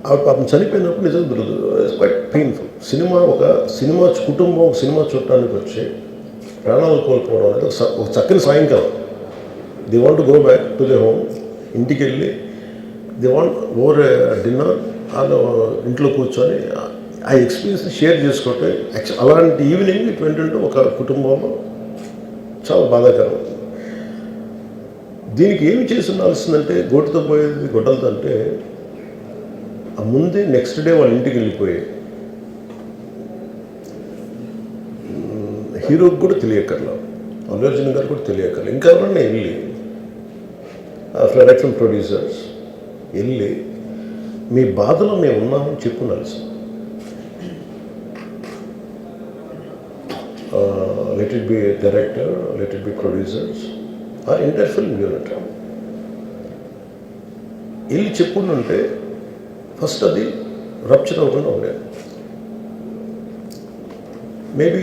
పాపం చనిపోయినప్పుడు నిజంగా ఇట్స్ క్వైట్ పెయిన్ఫుల్. సినిమా కుటుంబం ఒక సినిమా చూడటానికి వచ్చి ప్రాణాలు కోల్పోవడం అనేది ఒక చక్కని సాయంకాలం. They want to go back to the home. ఇంటికి వెళ్ళి దే వాంట్ ఓవర్ డిన్నర్ వాళ్ళు ఇంట్లో కూర్చొని ఆ ఎక్స్పీరియన్స్ని షేర్ చేసుకోవటం. అలాంటి ఈవినింగ్ ఇట్ వెంటంటే ఒక కుటుంబంలో చాలా బాధాకరం. దీనికి ఏమి చేసి ఉండాల్సిందంటే గోటుతో పోయేది గొడ్డలతో అంటే ఆ ముందే నెక్స్ట్ డే వాళ్ళ ఇంటికి వెళ్ళిపోయి హీరోకి కూడా తెలియకర్లా, అల్లు అర్జున్ గారు కూడా తెలియకర్లా, ఇంకా ఎవరన్నా వెళ్ళి డైరెక్షన్ ప్రొడ్యూసర్స్ వెళ్ళి మీ బాధలో మేము ఉన్నామని చెప్పుకోవాల్సింది. Let it be director, let it be producers, ఆ ఎంటైర్ ఫిల్మ్ యూనిట్ వెళ్ళి చెప్పుకుంటుంటే ఫస్ట్ అది రప్చర్ అవ్వకుండా ఉండేది. మేబీ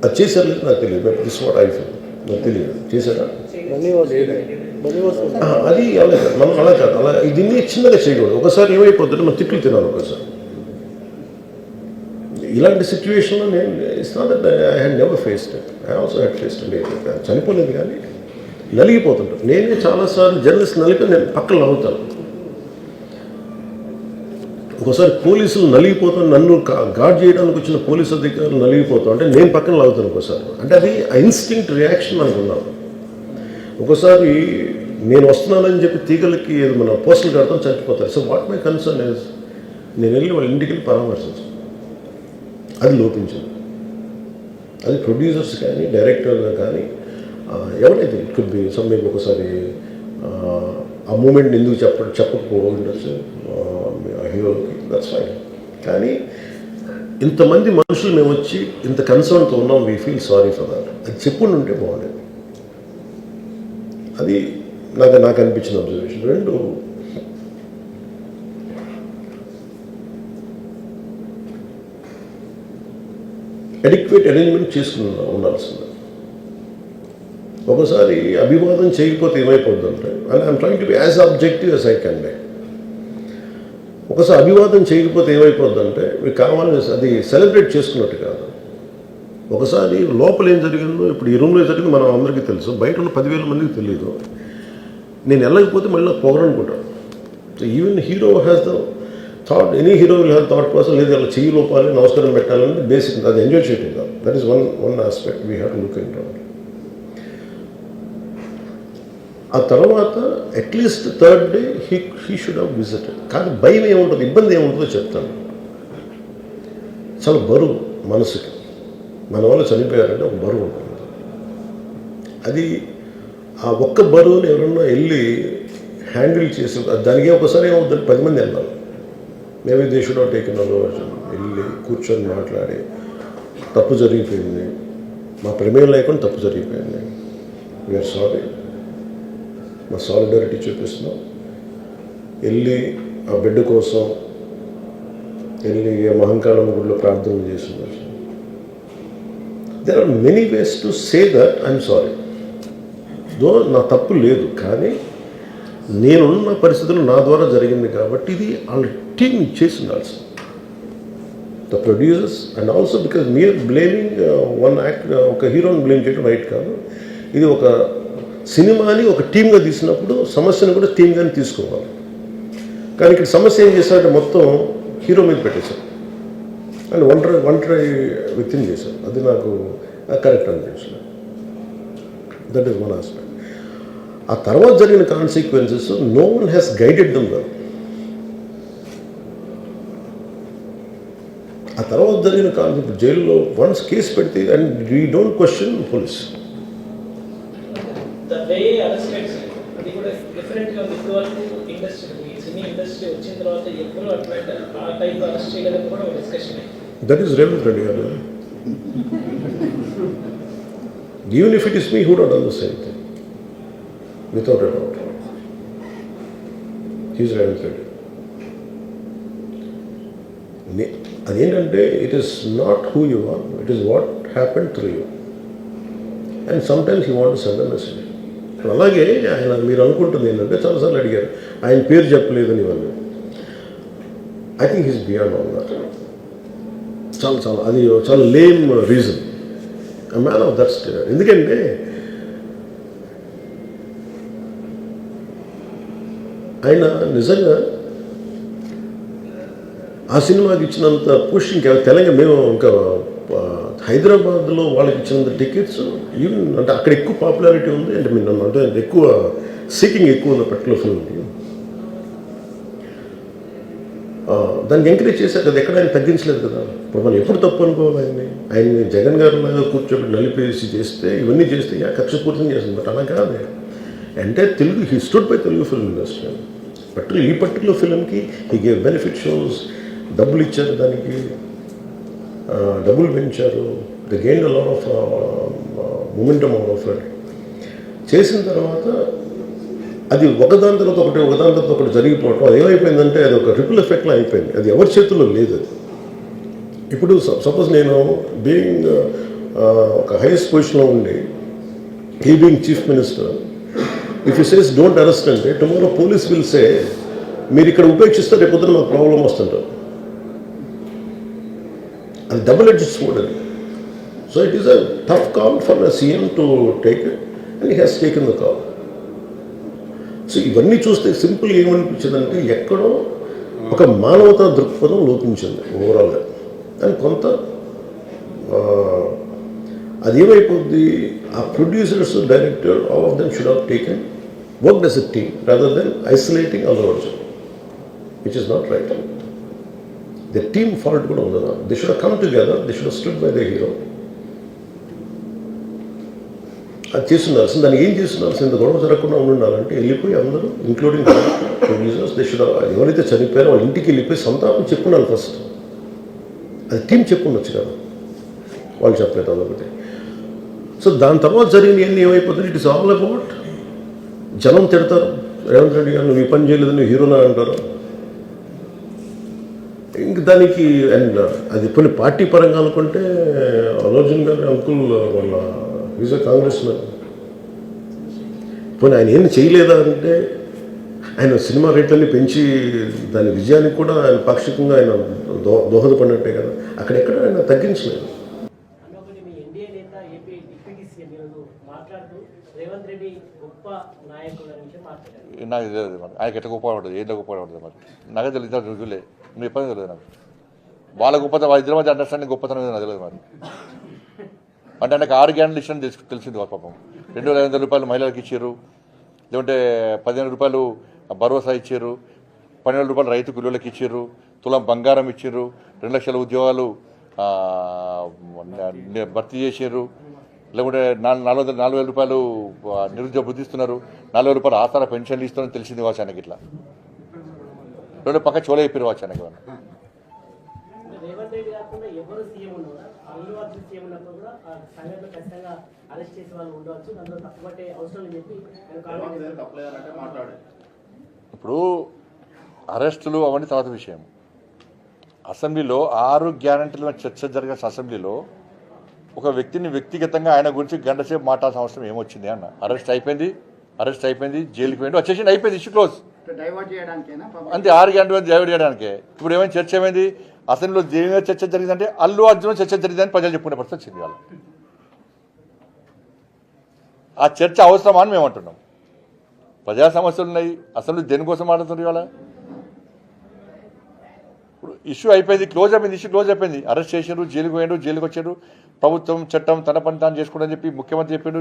అది చేశారు లేదు నాకు తెలియదు. But this what I feel, నాకు తెలియదు చేశారా అది అలా కాదు. మనం అలా కాదు, అలా దీన్ని చిన్నగా చేయకూడదు. ఒకసారి ఏమైపోతుంటే మనం తిట్లు తినాలి. ఒకసారి ఇలాంటి సిచ్యువేషన్లో నేను it's not that I had never faced it. I also had faced it. చనిపోలేదు కానీ నలిగిపోతుంటాను. నేనే చాలాసార్లు జర్నలిస్ట్ నలిపి నేను పక్కన నవ్వుతాను. ఒకసారి పోలీసులు నలిగిపోతాను, నన్ను గార్డ్ చేయడానికి వచ్చిన పోలీసు అధికారులు నలిగిపోతాం అంటే నేను పక్కన లాగుతాను ఒకసారి. అంటే అది ఇన్స్టింక్ట్ రియాక్షన్ మనకు ఉన్నాం. ఒకసారి నేను వస్తున్నానని చెప్పి తీగలకి మన పోస్టులు కడతాం, చచ్చిపోతారు. So what my concern is నేను వెళ్ళి వాళ్ళ ఇంటికి వెళ్ళి పరామర్శించాను. అది లోపించింది. అది ప్రొడ్యూసర్స్ కానీ డైరెక్టర్ కానీ ఎవరైతే it could be some maybe ఒకసారి ఆ మూమెంట్ ఎందుకు చెప్పకపోవడం ఉండొచ్చు హీరోకి, దట్స్ ఫైన్. కానీ ఇంతమంది మనుషులు మేము వచ్చి ఇంత కన్సర్న్తో ఉన్నాం, we feel sorry for that. అది చెప్పుండి ఉంటే బాగుండేది. అది నాకు అనిపించిన అబ్జర్వేషన్. రెండు, అడిక్వేట్ అరేంజ్మెంట్ చేసుకుని ఉండాల్సింది. ఒకసారి అభివాదం చేయకపోతే ఏమైపోద్ది అంటే, and I'm trying to be as objective as I can be. ఒకసారి అభివాదం చేయకపోతే ఏమైపోద్దంటే మీకు కావాలని అది సెలబ్రేట్ చేసుకున్నట్టు కాదు. ఒకసారి లోపల ఏం జరిగిందో, ఇప్పుడు ఈ రూమ్లో జరిగింది మనం అందరికీ తెలుసు, బయట ఉన్న 10,000 మందికి తెలియదు. నేను వెళ్ళకపోతే మళ్ళీ నాకు పొగరనుకుంటాను. So even hero has the thought, any hero will have thought process. లేదు అలా చెయ్యి లోపాలి, నమస్కారం పెట్టాలని బేసిక్, అది ఎంజాయ్ చేయటం కాదు. That is one aspect we have to look in to. ఆ తర్వాత at least third day he should have visited. కానీ భయం ఏముంటుంది, ఇబ్బంది ఏముంటుందో చెప్తాను. చాలా బరువు మనసుకి, మన వాళ్ళు చనిపోయారంటే ఒక బరువు ఉంటుంది. అది ఆ ఒక్క బరువుని ఎవరన్నా వెళ్ళి హ్యాండిల్ చేసి, దానికి ఒకసారి ఏమవుతుంది, 10 మంది వెళ్ళాలి. Maybe they should have taken Allu Arjun. వెళ్ళి కూర్చొని మాట్లాడి తప్పు జరిగిపోయింది, మా ప్రమేయం లేకుండా తప్పు జరిగిపోయింది, వీఆర్ సారీ, మా సాలిడారిటీ చూపిస్తున్నాం. వెళ్ళి ఆ బిడ్డ కోసం వెళ్ళి మహంకాళమ్మ గుడిలో ప్రార్థన చేస్తున్నారు. There are many ways to say that I'm sorry. Though నా తప్పు లేదు, కానీ నేనున్న పరిస్థితులు నా ద్వారా జరిగింది కాబట్టి ఇది వాళ్ళ టీం చేసి ఉండాల్సింది. The producers and also because మీరు బ్లేమింగ్ వన్ యాక్ట్, ఒక హీరోని బ్లేమ్ చేయడం రైట్ కాదు. ఇది ఒక సినిమాని ఒక టీమ్గా తీసినప్పుడు సమస్యను కూడా టీమ్గానే తీసుకోవాలి. కానీ ఇక్కడ సమస్య ఏం చేశారంటే మొత్తం హీరో మీద పెట్టేశారు అండ్ ఒంటరి వ్యక్తిని చేశారు. అది నాకు కరెక్ట్ అనిపించలేదు. That is one aspect. ఆ తర్వాత జరిగిన consequences no one has guided them well. ఆ తర్వాత జరిగిన కాన్సెప్ట్ జైల్లో వన్స్ కేసు పెడితే and we don't question police. That is Revant Reddy. Even if it is me, who would have done the same thing? Without a doubt. He is Revant Reddy. Adenante, it is not who you are, it is what happened through you. And sometimes you want to send a message. అలాగే ఆయన మీరు అనుకుంటుంది ఏంటంటే చాలాసార్లు అడిగారు ఆయన పేరు చెప్పలేదని వాళ్ళు. I think is beyond all that. అది చాలా lame reason. Man of that state. ఎందుకంటే ఆయన నిజంగా ఆ సినిమాకి ఇచ్చినంత పుష్ ఇంకా తెలంగాణ మేము ఇంకా హైదరాబాద్లో వాళ్ళకి ఇచ్చినంత టికెట్స్ ఈవెన్ అంటే అక్కడ ఎక్కువ పాపులారిటీ ఉంది. అంటే మీరు నన్ను అంటే ఎక్కువ సీకింగ్ ఎక్కువ ఉంది పర్టికులర్ ఫిల్మ్కి. దానికి ఎంకరేజ్ చేశారు కదా, ఎక్కడ ఆయన తగ్గించలేదు కదా. ఇప్పుడు మనం ఎప్పుడు తప్పు అనుకోవాలి ఆయన్ని జగన్ గారు లాగా కూర్చోబెట్టి నలిపేసి చేస్తే ఇవన్నీ చేస్తే కక్షపూర్తం చేస్తుంది. బట్ అలా కాదు. అంటే Telugu he stood by Telugu film industry. ఈ పర్టికులర్ ఫిల్మ్కి హీ గేవ్ బెనిఫిట్ షోస్, డబ్బులు ఇచ్చారు, దానికి డబ్బులు పెంచారు. The gain lot of momentum of it. చేసిన తర్వాత అది ఒకదాని తర్వాత ఒకటి జరిగిపోవటం, అది ఏమైపోయిందంటే అది ఒక రిపుల్ ఎఫెక్ట్లో అయిపోయింది. అది ఎవరి చేతుల్లో లేదు. ఇప్పుడు సపోజ్ నేను బీయింగ్ ఒక హైయెస్ట్ పొజిషన్లో ఉండి he being chief minister, if you says don't arrest అంటే టుమారో పోలీస్ విల్ సే మీరు ఇక్కడ ఉపేక్షిస్తే రేపు పొద్దున మాకు ప్రాబ్లం వస్తుంటారు. అది డబుల్ ఎడ్జ్డ్ స్వోర్డ్ అది. So it is a tough call for the CM to take it and he has taken the call. So ఇవన్నీ చూస్తే సింపుల్ ఏమనిపించిందంటే ఎక్కడో ఒక మానవతా దృక్పథం లోపించింది ఓవరాల్గా. అని కొంత అది ఏమైపోద్ది, ఆ producers, director, all of them should have taken worked as a team rather than isolating Allu Arjun, which is not right. The team fault కూడా ఉండదు. They should come together, they should stood by the hero. అది చేస్తుండాల్సింది. దాన్ని ఏం చేస్తుండాల్సింది, ఇంత గొడవ జరగకుండా ఉండాలంటే వెళ్ళిపోయి అందరూ ఇంక్లూడింగ్ ప్రొడ్యూసర్స్ దే షుడ్, ఎవరైతే చనిపోయారో వాళ్ళ ఇంటికి వెళ్ళిపోయి సంతాపం చెప్పుండాలి ఫస్ట్. అది టీం చెప్పుండొచ్చు కదా, వాళ్ళు చెప్పలేదు అదొకటి. సో దాని తర్వాత జరిగినవన్నీ ఏమైపోతుంది, ఇట్ ఇస్ ఆల్ అబౌట్ జనం తిడతారు. రేవంత్ రెడ్డి గారు నువ్వు ఈ పని చేయలేదు, నువ్వు హీరోనా అంటారు. ఇంక దానికి అండ్ అది కొన్ని పార్టీ పరంగా అనుకుంటే అల్లు అర్జున్ గారి అంకుల్ వాళ్ళ ఈజ్ అ కాంగ్రెస్ మ్యాన్. పోనీ ఆయన ఏం చేయలేదా అంటే ఆయన సినిమా రేట్లన్నీ పెంచి దాని విజయానికి కూడా ఆయన పాక్షికంగా ఆయన దోహదపడినట్టే కదా. అక్కడెక్కడ ఆయన తగ్గించలేదు. నాకు తెలియదు మరి ఆయనకి ఎట్లా గొప్ప పడుతుంది, ఏంటో గొప్ప పడుతుంది మరి నాకే తెలియదు. రుజువులే నువ్వు ఎప్పుడు తెలియదు నాకు. వాళ్ళ గొప్పతనం, వాళ్ళ ఇద్దరి మధ్య అండర్స్టాండింగ్ గొప్పతనం నాకు తెలియదు మరి. అంటే నాకు 6 గ్యారెంటీలు ఇష్టం తెలిసింది వాళ్ళ పాపం. 2,500 రూపాయలు మహిళలకు ఇచ్చారు, లేకుంటే 15 రూపాయలు భరోసా ఇచ్చారు, 12 రూపాయలు రైతు కూలీలకు ఇచ్చారు, తులం బంగారం ఇచ్చారు, 2 లక్షల ఉద్యోగాలు భర్తీ చేశారు, లేకుంటే 4,000 రూపాయలు నిరుద్యోగ బుద్ధి ఇస్తున్నారు, 4,000 రూపాయలు ఆసరా పెన్షన్లు ఇస్తున్నారని తెలిసింది వాచానికి. ఇట్లా 2 పక్క చోళ చెప్పారు వాచానికి. ఇప్పుడు అరెస్టులు అవన్నీ తర్వాత విషయం. అసెంబ్లీలో 6 గ్యారెంటీల చర్చ జరిగిన అసెంబ్లీలో ఒక వ్యక్తిని వ్యక్తిగతంగా ఆయన గురించి గంట సేపు మాట్లాడాల్సిన అవసరం ఏమొచ్చింది అన్న. అరెస్ట్ అయిపోయింది, జైలుకి పోయింది, వచ్చేసి అయిపోయింది, ఇష్యూ క్లోజ్. అంతే, 6 గ్యారెంటీ డైవర్ట్ చేయడానికే. ఇప్పుడు ఏమైంది, చర్చ ఏమైంది, అసెంబ్లీలో దేని చర్చ జరిగిందంటే అల్లు అర్జున్ చర్చ జరిగిందని ప్రజలు చెప్పుకునే పరిస్థితి వచ్చింది. వాళ్ళు ఆ చర్చ అవసరమా అని మేము అంటున్నాం. ప్రజా సమస్యలు ఉన్నాయి, అసెంబ్లీ దేనికోసం మాట్లాడుతున్నారు ఇవాళ. ఇప్పుడు ఇష్యూ అయిపోయింది, ఇష్యూ క్లోజ్ అయిపోయింది. అరెస్ట్ చేసారు, జైలుకి పోయాడు, జైలుకి వచ్చాడు. ప్రభుత్వం చట్టం తన పని తాను చేసుకుందని చెప్పి ముఖ్యమంత్రి చెప్పిండు,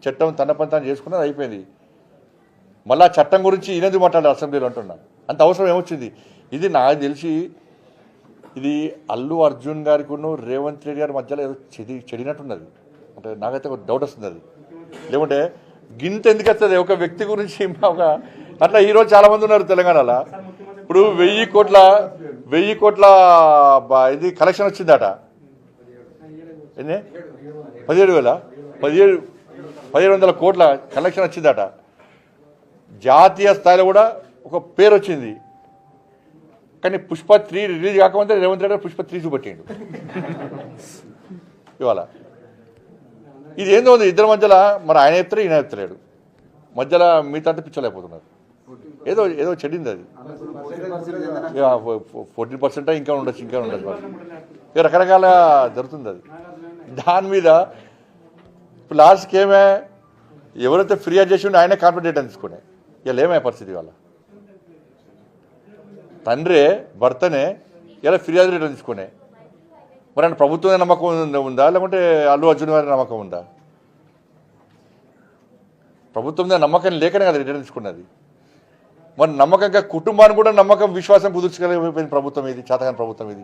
చట్టం తన పని తాను చేసుకున్నది అయిపోయింది. మళ్ళీ ఆ చట్టం గురించి ఈయనెందుకు మాట్లాడారు అసెంబ్లీలో అంటున్నాను. అంత అవసరం ఏమొచ్చింది. ఇది నాకు తెలిసి ఇది అల్లు అర్జున్ గారికి రేవంత్ రెడ్డి గారి మధ్యలో ఏదో చెడినట్టున్నది. అంటే నాకైతే ఒక డౌట్ వస్తుంది. అది లేకుంటే గింత ఎందుకు వస్తుంది ఒక వ్యక్తి గురించి. అట్లా ఈరోజు చాలా మంది ఉన్నారు తెలంగాణలో. ఇప్పుడు 1000 కోట్ల ఇది కలెక్షన్ వచ్చిందట. ఎన్ని 17,000 కోట్ల కలెక్షన్ వచ్చిందట. జాతీయ స్థాయిలో కూడా ఒక పేరు వచ్చింది. కానీ పుష్ప 3 రిలీజ్ కాకముందే రేవంత్ రెడ్డి పుష్ప 3 చూపెట్టిండు ఇవాళ. ఇది ఏందో ఉంది ఇద్దరి మధ్యలో. మరి ఆయన చెప్తారు, ఈయన చెప్తలేడు. మధ్యలో మిగతా అంతా పిచ్చోలేకపోతున్నారు. ఏదో ఏదో చెడింది అది. 14% ఇంకా ఉండొచ్చు ఇక రకరకాల జరుగుతుంది అది. దాని మీద ఇప్పుడు లాస్ట్కి ఏమే ఎవరైతే ఫిర్యాదు చేసి ఉంటే ఆయనే కాన్ఫిడెంట్ తీసుకునే ఇలా ఏమయ్యే పరిస్థితి వాళ్ళ తండ్రే భర్తనే ఇలా ఫిర్యాదు రిటర్న్ తీసుకునే. మరి అంటే ప్రభుత్వం నమ్మకం ఉందా లేకుంటే అల్లు అర్జున్ గారి నమ్మకం ఉందా? ప్రభుత్వం మీద నమ్మకం లేకనే కదా రిటర్న్ తీసుకున్నది. మరి నమ్మకంగా కుటుంబాన్ని కూడా నమ్మకం విశ్వాసం కుదుర్చుకోలేకపోయింది ప్రభుత్వం ఇది, చేతకాని ప్రభుత్వం ఇది.